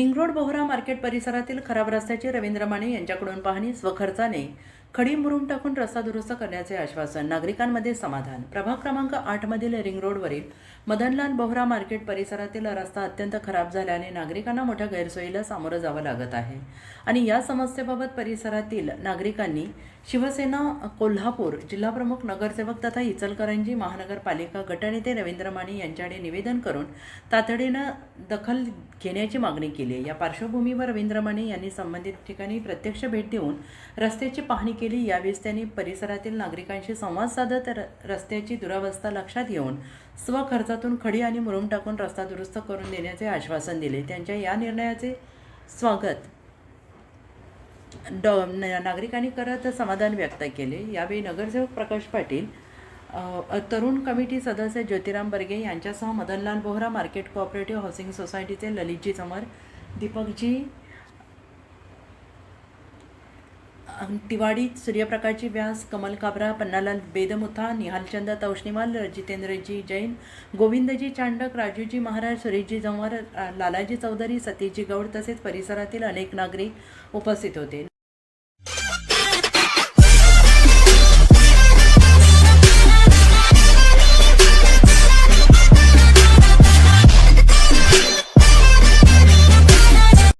Ring road Bohra market परिसरातील खराब रस्त्याची रवींद्र माने यांच्याकडून पाहणी, स्वखर्चाने खडी मुरुम टाकून रस्ता दुरुस्त करण्याचे आश्वासन. नागरिकांमध्ये समाधान. प्रभाग क्रमांक 8 मधील रिंग रोडवरील मदनलाल बोहरा मार्केट परिसरातील रस्ता अत्यंत खराब झाल्याने नागरिकांना मोठ्या गैरसोयीला सामोरं जावं लागत आहे आणि या समस्येबाबत परिसरातील नागरिकांनी शिवसेना कोल्हापूर जिल्हाप्रमुख, नगरसेवक तथा इचलकरंजी महानगरपालिका गटनेते रवींद्र माने यांच्याकडे निवेदन करून तातडीनं दखल घेण्याची मागणी केली. या पार्श्वभूमीवर रवींद्र माने यांनी संबंधित ठिकाणी प्रत्यक्ष भेट देऊन रस्त्याची पाहणी केली. यावेळी त्यांनी परिसरातील नागरिकांशी संवाद साधत रस्त्याची दुरावस्था लक्षात घेऊन स्वखर्चातून खडी आणि मुरुम टाकून रस्ता दुरुस्त करून देण्याचे आश्वासन दिले. त्यांच्या या निर्णयाचे स्वागत नागरिकांनी करत समाधान व्यक्त केले. यावेळी नगरसेवक प्रकाश पाटील, तरुण कमिटी सदस्य ज्योतिराम बर्गे यांच्यासह Madanlal Bohra market cooperative housing सोसायटीचे ललितजी समर, दीपकजी तिवाडी, सूर्यप्रकाशजी व्यास, कमल काबरा, पन्नालाल बेदमुथा, निहालचंद तौशनीवाल, जितेंद्रजी जैन, गोविंदजी चांडक, राजूजी महाराज, सुरेशजी जंवर, लालाजी चौधरी, सतीशजी गौड तसेच परिसरातील अनेक नागरिक उपस्थित होते.